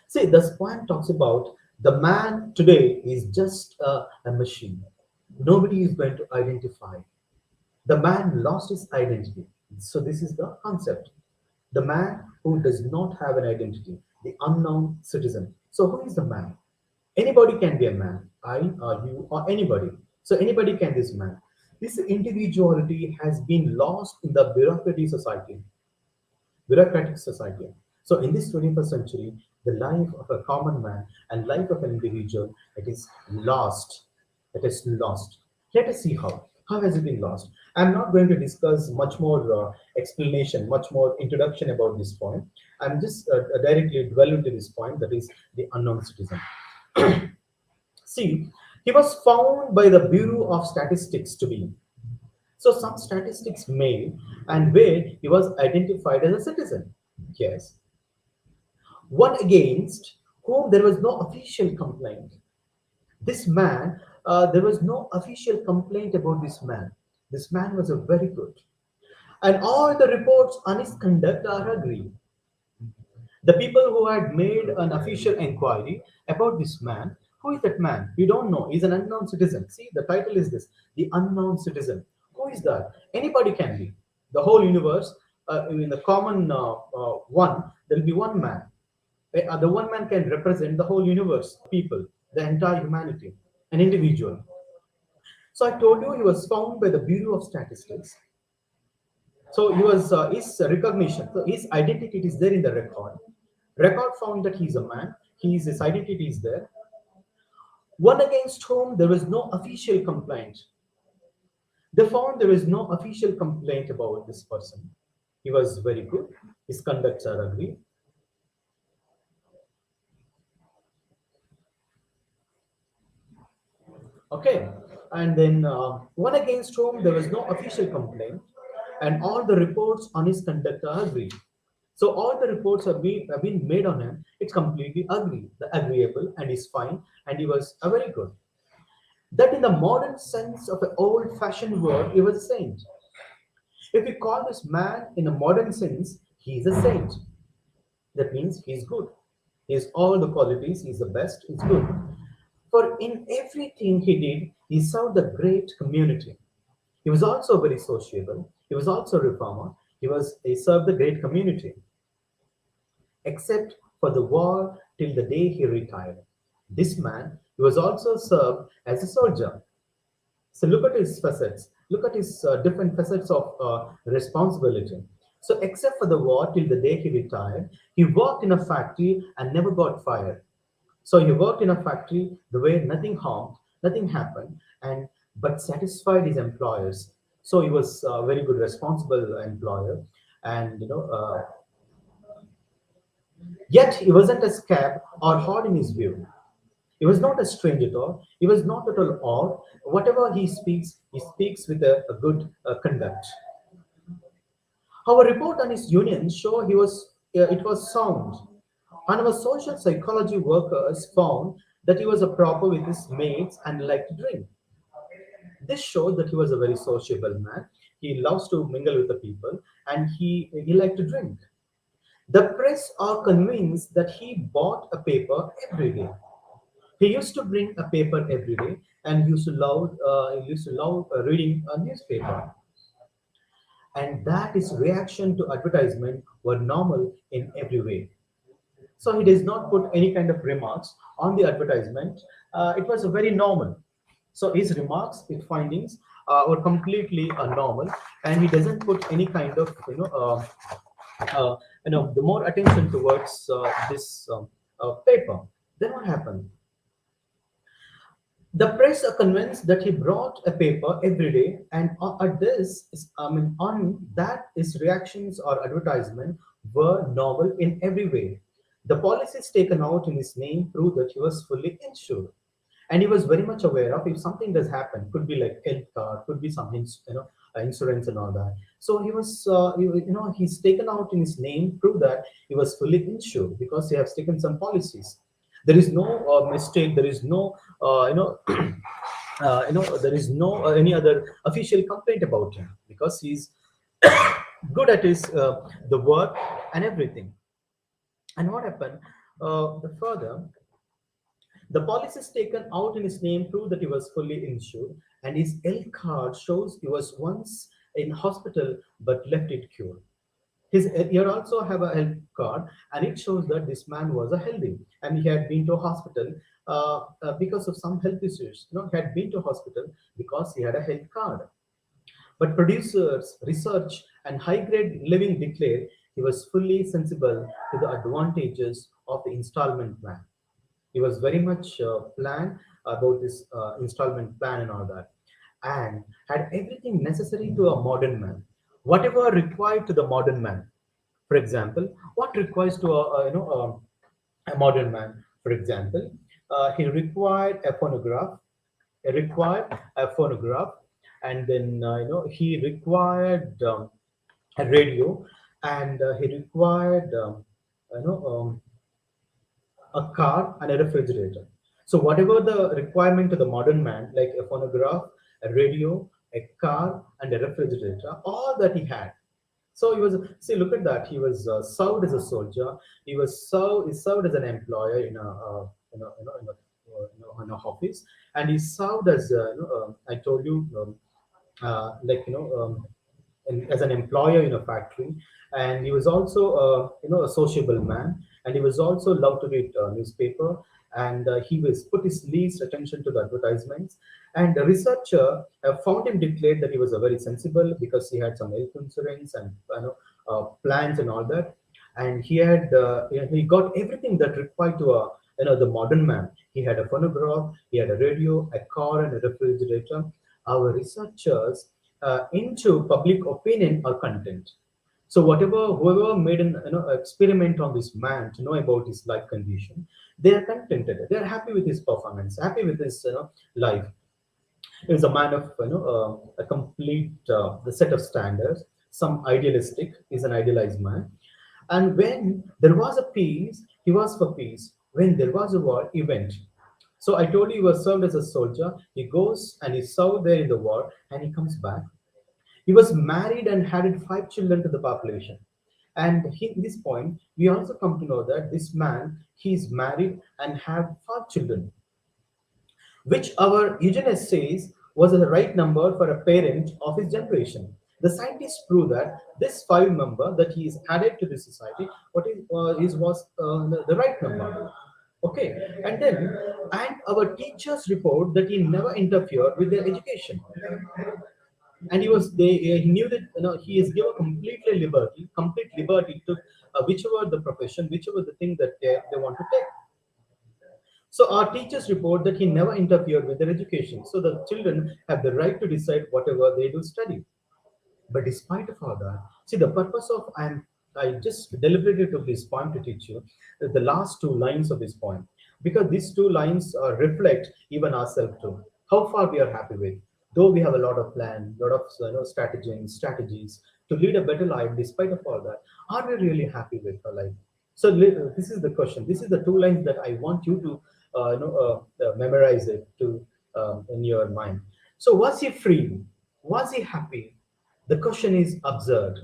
See, this poem talks about the man today is just a machine. Nobody is going to identify. The man lost his identity. So this is the concept. The man who does not have an identity, the unknown citizen. So who is the man? Anybody can be a man. I or you or anybody. So anybody can be this man. This individuality has been lost in the bureaucratic society. So in this 21st century, the life of a common man and life of an individual, it is lost. It is lost. Let us see how. How has it been lost? I'm not going to discuss much more explanation, much more introduction about this point. I'm just directly dwell into this point, that is the unknown citizen. See, he was found by the Bureau of Statistics to be. So some statistics made and where he was identified as a citizen. Yes, one against whom there was no official complaint. This man, there was no official complaint about this man. This man was a very good. And all the reports on his conduct are agreed. The people who had made an official inquiry about this man, who is that man? We don't know. He's an unknown citizen. See, the title is this, The Unknown Citizen. Who is that? Anybody can be. The whole universe, in the common one, there will be one man. The one man can represent the whole universe, people, the entire humanity, an individual. So I told you he was found by the Bureau of Statistics. So he was his recognition, so his identity is there in the record. Record found that he's a man. His identity is there. One against whom there was no official complaint. They found there was no official complaint about this person. He was very good. His conducts are agreed. Okay, and then one against whom there was no official complaint, and all the reports on his conduct are agreed. So all the reports have been made on him. It's completely agreed, the agreeable, and is fine, and he was a very good. That in the modern sense of an old-fashioned word, he was a saint. If we call this man in a modern sense, he is a saint. That means he's good. He has all the qualities. He's the best. He's good. For in everything he did, he served the great community. He was also very sociable. He was also a reformer. He served the great community, except for the war till the day he retired. This man, he was also served as a soldier. So look at his facets. Look at his different facets of responsibility. So except for the war till the day he retired, he worked in a factory and never got fired. So he worked in a factory the way nothing harmed, nothing happened, and but satisfied his employers. So he was a very good, responsible employer, and yet he wasn't a scab or hard in his view. He was not a strange at all. He was not at all odd. Whatever he speaks with a good conduct. Our report on his union show it was sound, and our social psychology workers found that he was a proper with his mates and liked to drink. This showed that he was a very sociable man. He loves to mingle with the people, and he liked to drink. The press are convinced that he bought a paper every day. He used to bring a paper every day and he used to love reading a newspaper. And that his reaction to advertisement were normal in every way. So he does not put any kind of remarks on the advertisement. It was very normal. So his remarks, his findings were completely normal, and he doesn't put any kind of the more attention towards this paper. Then what happened? The press are convinced that he brought a paper every day, and on that, his reactions or advertisement were novel in every way. The policies taken out in his name proved that he was fully insured, and he was very much aware of if something does happen, could be like health card, could be some insurance and all that. So he was, he's taken out in his name prove that he was fully insured because he has taken some policies. There is no mistake. There is no, there is no any other official complaint about him because he's good at his the work and everything. And what happened? The further, the policies taken out in his name prove that he was fully insured, and his L card shows he was once in hospital but left it cured. His here also have a health card, and it shows that this man was a healthy, and he had been to hospital because of some health issues. He had been to hospital because he had a health card. But producers, research, and high-grade living declare he was fully sensible to the advantages of the installment plan. He was very much planned about this installment plan and all that, and had everything necessary to a modern man. Whatever required to the modern man. For example, what requires to a modern man? For example, he required a phonograph. He required a phonograph, and then he required a radio, and he required you know um, a car and a refrigerator. So whatever the requirement to the modern man, like a phonograph, a radio, a car, and a refrigerator, all that he had. So he was, see, look at that. He was served as a soldier. He served as an employer in in a office, and he served as I told you like as an employer in a factory, and he was also a sociable man, and he was also loved to read newspaper, and he was put his least attention to the advertisements, and the researcher found him declared that he was a very sensible because he had some health insurance and plans and all that, and he got everything that required to a the modern man. He had a phonograph, he had a radio, a car, and a refrigerator. Our researchers into public opinion or content. So whoever made an experiment on this man to know about his life condition, they are contented. They are happy with his performance, happy with his life. He was a man of a complete the set of standards. Some idealistic is an idealized man, and when there was a peace, he was for peace. When there was a war, he went. So I told you he was served as a soldier. He goes and he served there in the war, and he comes back. He was married and had five children to the population. And in this point, we also come to know that this man, he is married and have five children, which our eugenist says was the right number for a parent of his generation. The scientists prove that this five number that he is added to the society, was the right number. Okay, and our teachers report that he never interfered with their education, and he knew that he is given complete liberty to whichever the profession, whichever the thing that they want to take. So our teachers report that he never interfered with their education. So the children have the right to decide whatever they do study. But despite of all that, see the purpose of I just deliberately took this point to teach you the last two lines of this point, because these two lines reflect even ourselves too. How far we are happy with, though we have a lot of plan, lot of strategies to lead a better life. Despite of all that, are we really happy with our life? So this is the question. This is the two lines that I want you to memorize it to in your mind. So was he free? Was he happy? The question is absurd.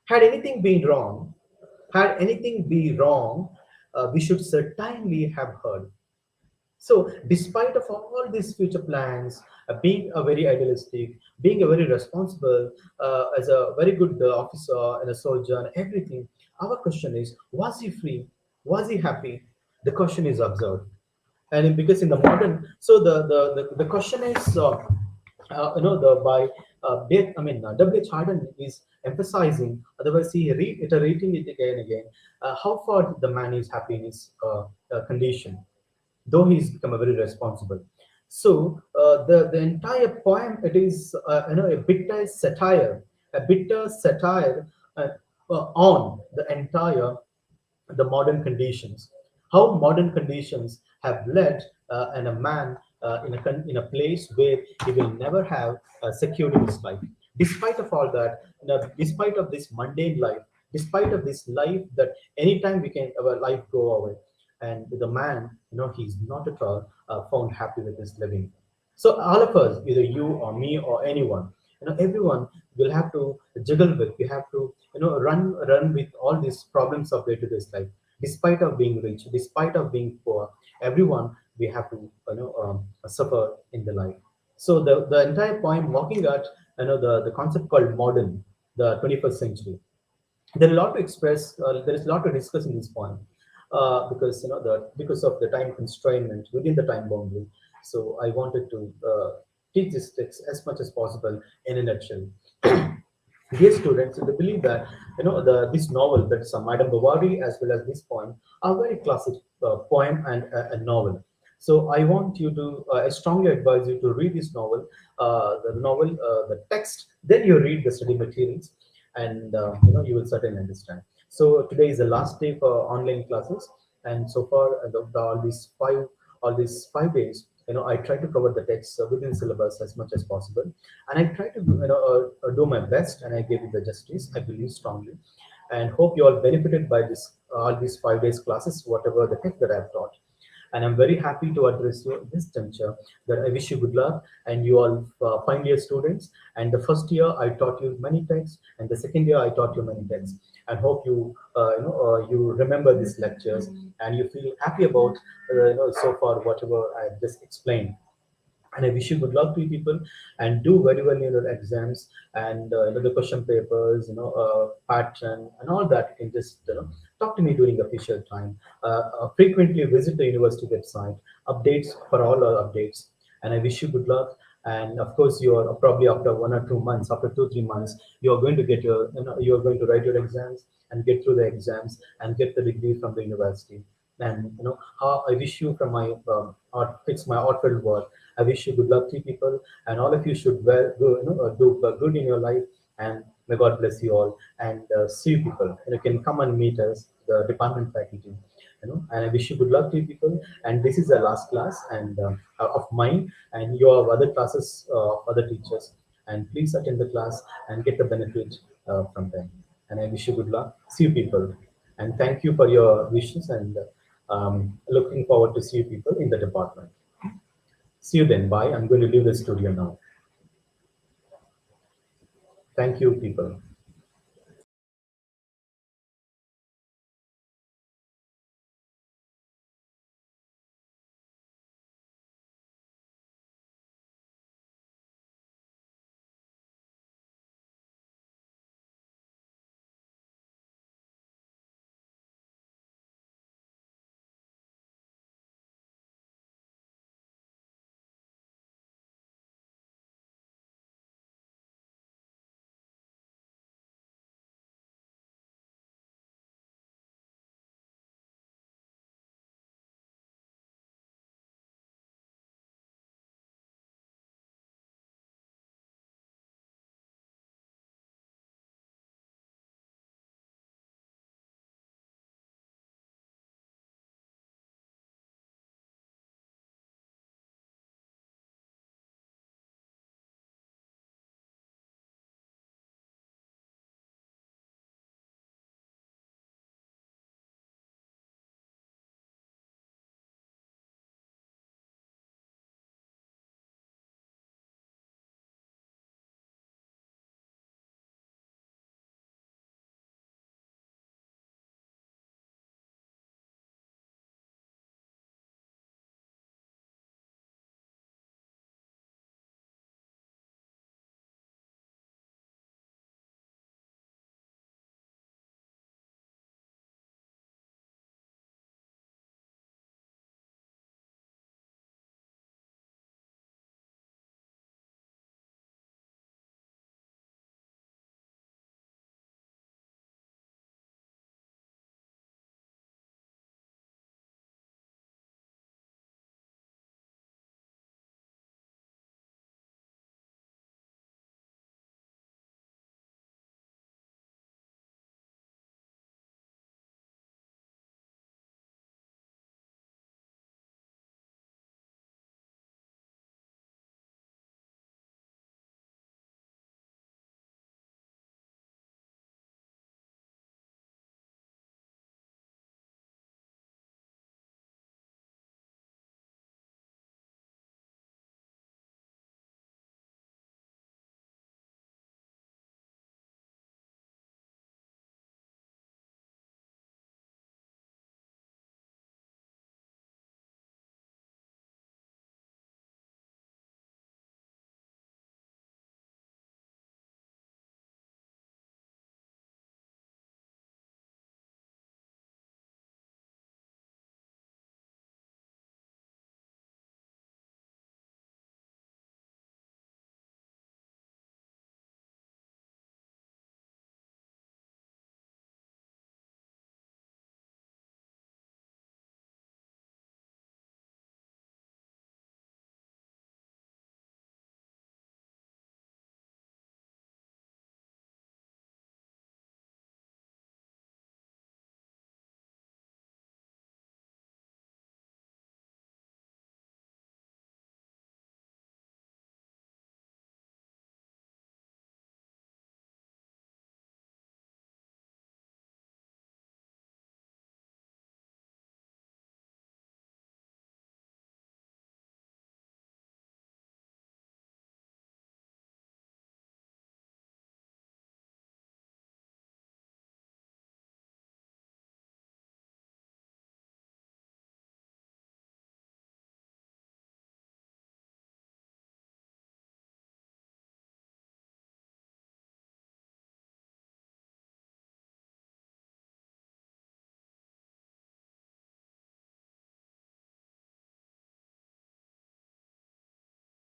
Had anything been wrong, had anything be wrong, we should certainly have heard. So, despite of all these future plans, being a very idealistic, being a very responsible, as a very good officer and a soldier and everything, our question is: was he free? Was he happy? The question is absurd, and because in the modern, so the question is, the by W.H. Harden is emphasizing, otherwise he reiterating it again and again, how far the man is happy in his condition, though he's become a very responsible. So the entire poem, it is a bitter satire on the entire the modern conditions, how modern conditions have led and a man in a place where he will never have security in his life. Despite of all that, despite of this mundane life, despite of this life that anytime we can our life go away, and the man, he's not at all found happy with his living. So all of us, either you or me or anyone, everyone will have to juggle with. We have to, run with all these problems of day-to-day life. Despite of being rich, despite of being poor, everyone we have to, suffer in the life. So the entire poem, walking at, the concept called modern, the 21st century. There is a lot to express. There is a lot to discuss in this poem, because because of the time constraint within the time boundary. So I wanted to teach this text as much as possible in a nutshell. Dear students, they believe that this novel, that's Madame Bovary, as well as this poem, are very classic poem and a novel. So I want you to, I strongly advise you to read this novel, the text, then you read the study materials, and you will certainly understand. So today is the last day for online classes, and so far all these 5 days, I try to cover the text within syllabus as much as possible, and I try to do my best, and I give it the justice. I believe strongly, and hope you all benefited by this all these 5 days classes, whatever the text that I have taught. And I'm very happy to address you this juncture. That I wish you good luck, and you all final year students. And the first year I taught you many texts, and the second year I taught you many texts. And hope you remember these lectures, and you feel happy about so far whatever I have just explained. And I wish you good luck to you people, and do very well in your exams, and the question papers, pattern and all that. You can just talk to me during official time. Frequently visit the university website, updates for all our updates. And I wish you good luck. And of course, you are probably after 1 or 2 months, after 2 3 months, you are going to get your, you are going to write your exams and get through the exams and get the degree from the university. And how I wish you from my it's my heartfelt word. I wish you good luck to you people, and all of you should do good in your life. And may God bless you all. And see you people. You can come and meet us, the department faculty. And I wish you good luck to you people. And this is the last class and of mine, and you have other classes of other teachers. And please attend the class and get the benefit from them. And I wish you good luck. See you people, and thank you for your wishes. And looking forward to see you people in the department. See you then. Bye. I'm going to leave the studio now. Thank you, people.